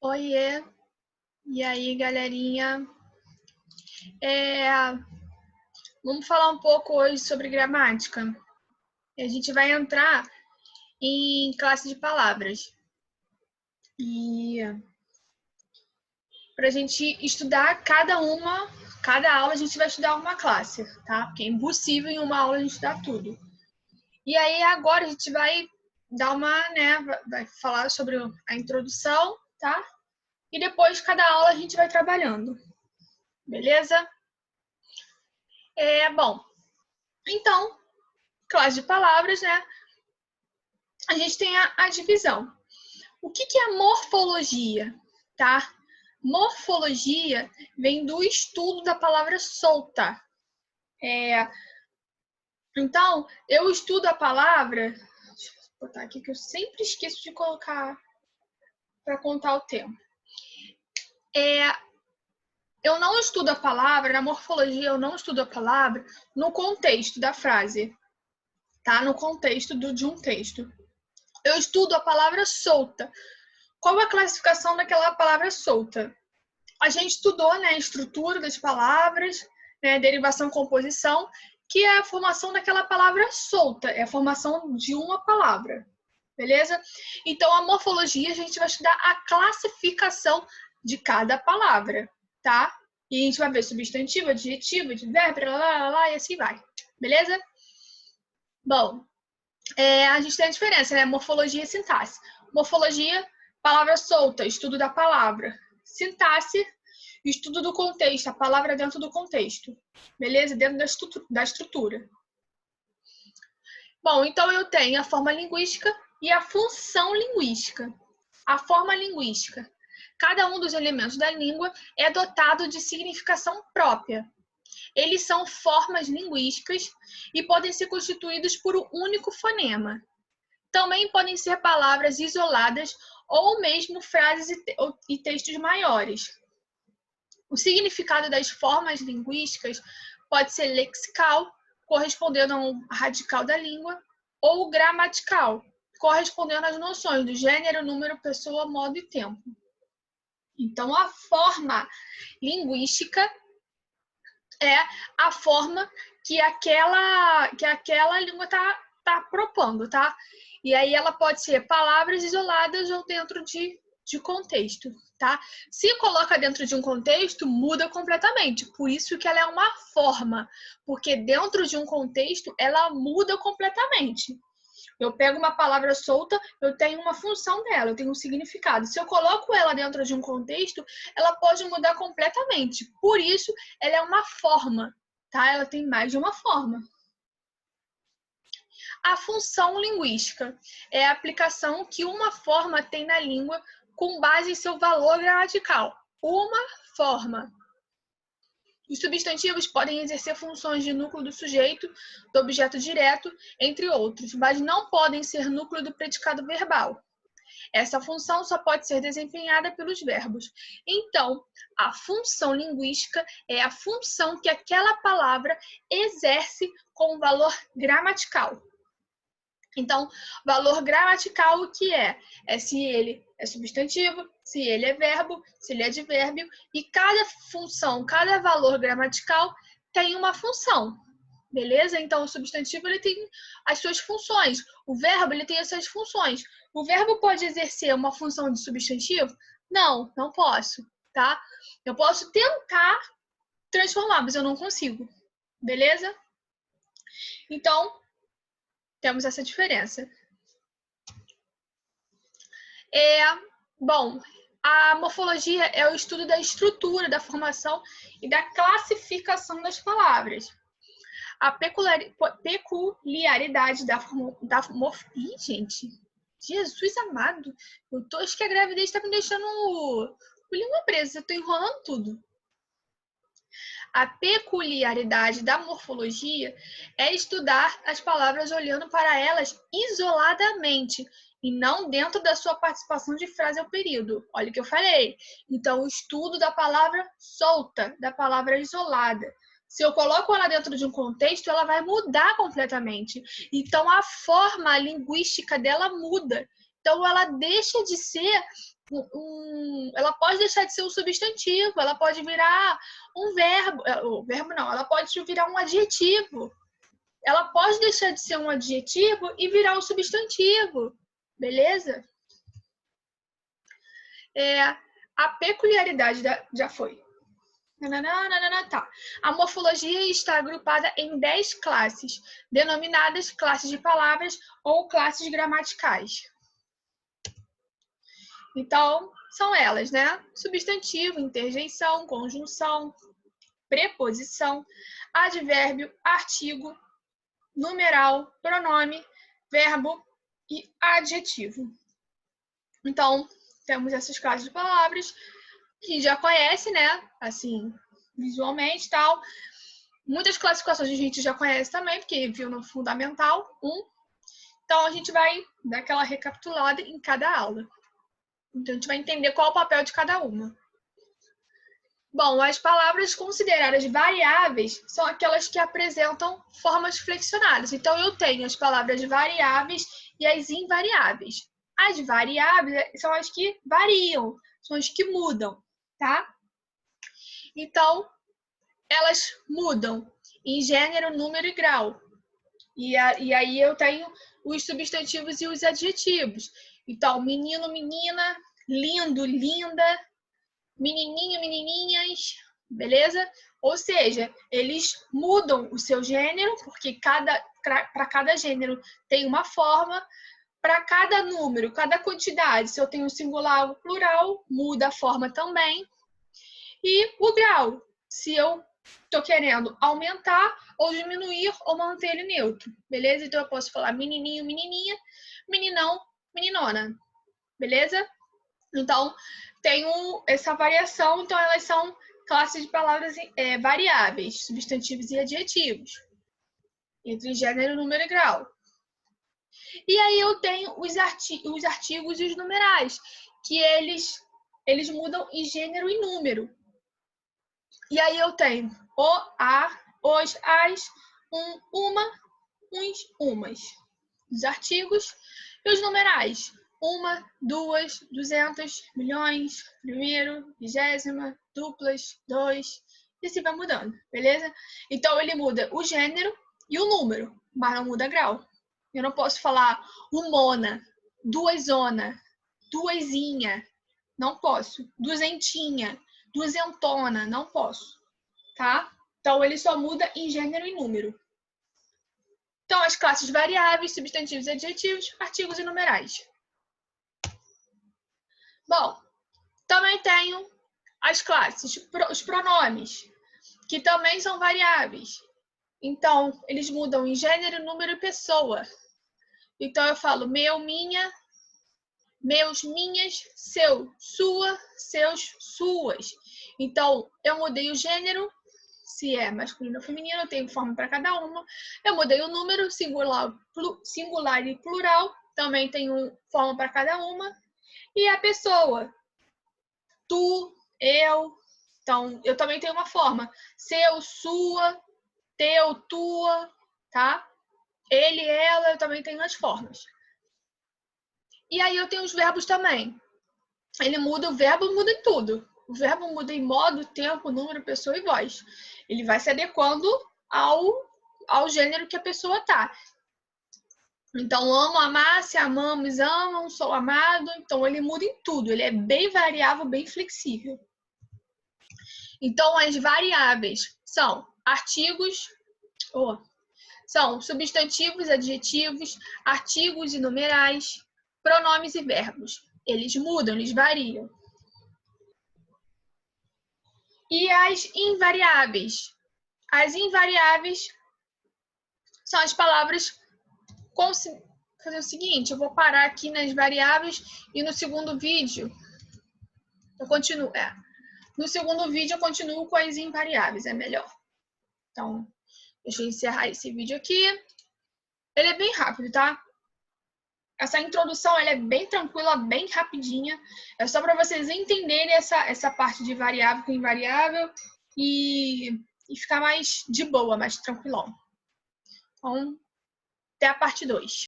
Oiê, e aí, galerinha? Vamos falar um pouco hoje sobre gramática. A gente vai entrar em classe de palavras. E para a gente estudar cada aula a gente vai estudar uma classe, tá? Porque é impossível em uma aula a gente estudar tudo. E aí agora a gente vai dar vai falar sobre a introdução, tá? E depois cada aula a gente vai trabalhando, beleza? Bom, então, classe de palavras, né? A gente tem a divisão. O que é morfologia, tá? Morfologia vem do estudo da palavra solta. Então, eu estudo a palavra. Deixa eu botar aqui que eu sempre esqueço de colocar para contar o tempo. Eu não estudo a palavra, na morfologia eu não estudo a palavra no contexto da frase, tá? No contexto de um texto. Eu estudo a palavra solta. Qual a classificação daquela palavra solta? A gente estudou, né, a estrutura das palavras, né, derivação, composição, que é a formação daquela palavra solta, é a formação de uma palavra, beleza? Então, a morfologia, a gente vai estudar a classificação de cada palavra, tá? E a gente vai ver substantivo, adjetivo, advérbio, e assim vai, beleza? Bom, a gente tem a diferença, né? Morfologia e sintaxe. Morfologia, palavra solta, estudo da palavra. Sintaxe, estudo do contexto, a palavra dentro do contexto. Beleza? Dentro da estrutura. Bom, então eu tenho a forma linguística e a função linguística. A forma linguística. Cada um dos elementos da língua é dotado de significação própria. Eles são formas linguísticas e podem ser constituídos por um único fonema. Também podem ser palavras isoladas ou mesmo frases e textos maiores. O significado das formas linguísticas pode ser lexical, correspondendo a um radical da língua, ou gramatical, correspondendo às noções do gênero, número, pessoa, modo e tempo. Então, a forma linguística é a forma que aquela língua está propondo, tá? E aí ela pode ser palavras isoladas ou dentro de contexto, tá? Se coloca dentro de um contexto, muda completamente. Por isso que ela é uma forma, porque dentro de um contexto, ela muda completamente. Eu pego uma palavra solta, eu tenho uma função dela, eu tenho um significado. Se eu coloco ela dentro de um contexto, ela pode mudar completamente. Por isso, ela é uma forma, tá? Ela tem mais de uma forma. A função linguística é a aplicação que uma forma tem na língua com base em seu valor gramatical. Uma forma. Os substantivos podem exercer funções de núcleo do sujeito, do objeto direto, entre outros, mas não podem ser núcleo do predicado verbal. Essa função só pode ser desempenhada pelos verbos. Então, a função linguística é a função que aquela palavra exerce com valor gramatical. Então, valor gramatical, o que é? É se ele é substantivo, se ele é verbo, se ele é advérbio, e cada função, cada valor gramatical tem uma função, beleza? Então, o substantivo ele tem as suas funções, o verbo ele tem as suas funções. O verbo pode exercer uma função de substantivo? Não, não posso, tá? Eu posso tentar transformar, mas eu não consigo, beleza? Então, temos essa diferença. Bom, a morfologia é o estudo da estrutura, da formação e da classificação das palavras. A peculiaridade Ih, gente, Jesus amado, acho que a gravidez está me deixando o língua presa, eu estou enrolando tudo. A peculiaridade da morfologia é estudar as palavras olhando para elas isoladamente e não dentro da sua participação de frase ou período. Olha o que eu falei. Então, o estudo da palavra solta, da palavra isolada. Se eu coloco ela dentro de um contexto, ela vai mudar completamente. Então, a forma linguística dela muda. Então, ela deixa de ser ela pode deixar de ser um substantivo, ela pode virar um verbo. O verbo não, ela pode virar um adjetivo. Ela pode deixar de ser um adjetivo e virar um substantivo. Beleza? A peculiaridade já foi. Tá. A morfologia está agrupada em 10 classes, denominadas classes de palavras ou classes gramaticais. Então, são elas, né? Substantivo, interjeição, conjunção, preposição, advérbio, artigo, numeral, pronome, verbo e adjetivo. Então, temos essas classes de palavras que já conhece, né? Assim, visualmente e tal. Muitas classificações a gente já conhece também, porque viu no Fundamental 1. Então, a gente vai dar aquela recapitulada em cada aula. Então, a gente vai entender qual é o papel de cada uma. Bom, as palavras consideradas variáveis são aquelas que apresentam formas flexionadas. Então, eu tenho as palavras variáveis e as invariáveis. As variáveis são as que variam, são as que mudam, tá? Então, elas mudam em gênero, número e grau. E aí eu tenho os substantivos e os adjetivos. Então, menino, menina, lindo, linda, menininho, menininhas, beleza? Ou seja, eles mudam o seu gênero, porque para cada gênero tem uma forma. Para cada número, cada quantidade, se eu tenho singular ou plural, muda a forma também. E o grau, se eu estou querendo aumentar ou diminuir ou manter ele neutro, beleza? Então, eu posso falar menininho, menininha, meninão, meninona, beleza? Então, tenho essa variação, então elas são classes de palavras variáveis, substantivos e adjetivos, entre gênero, número e grau. E aí eu tenho os artigos e os numerais, que eles mudam em gênero e número. E aí eu tenho o, a, os, as, uma, uns, umas. Os artigos e os numerais. 1, 2, 200, milhões, primeiro, vigésima, duplas, 2, e assim vai mudando, beleza? Então, ele muda o gênero e o número, mas não muda grau. Eu não posso falar umona, duazona, duasinha, não posso. Duzentinha, duzentona, não posso, tá? Então, ele só muda em gênero e número. Então, as classes variáveis, substantivos e adjetivos, artigos e numerais. Bom, também tenho as classes, os pronomes, que também são variáveis. Então, eles mudam em gênero, número e pessoa. Então, eu falo meu, minha, meus, minhas, seu, sua, seus, suas. Então, eu mudei o gênero, se é masculino ou feminino, eu tenho forma para cada uma. Eu mudei o número, singular e plural, também tenho forma para cada uma. E a pessoa, tu, eu. Então, eu também tenho uma forma. Seu, sua, teu, tua, tá? Ele, ela, eu também tenho as formas. E aí eu tenho os verbos também. O verbo muda em tudo. O verbo muda em modo, tempo, número, pessoa e voz. Ele vai se adequando ao gênero que a pessoa tá. Então, amo, amar, se amamos, amam, sou amado. Então, ele muda em tudo. Ele é bem variável, bem flexível. Então, as variáveis são artigos, são substantivos, adjetivos, artigos e numerais, pronomes e verbos. Eles mudam, eles variam. E as invariáveis? As invariáveis são as palavras... Fazer o seguinte, eu vou parar aqui nas variáveis e no segundo vídeo eu continuo. No segundo vídeo eu continuo com as invariáveis, é melhor. Então, deixa eu encerrar esse vídeo aqui. Ele é bem rápido, tá? Essa introdução ela é bem tranquila, bem rapidinha. É só para vocês entenderem essa parte de variável com invariável e ficar mais de boa, mais tranquilão. Então, até a parte 2.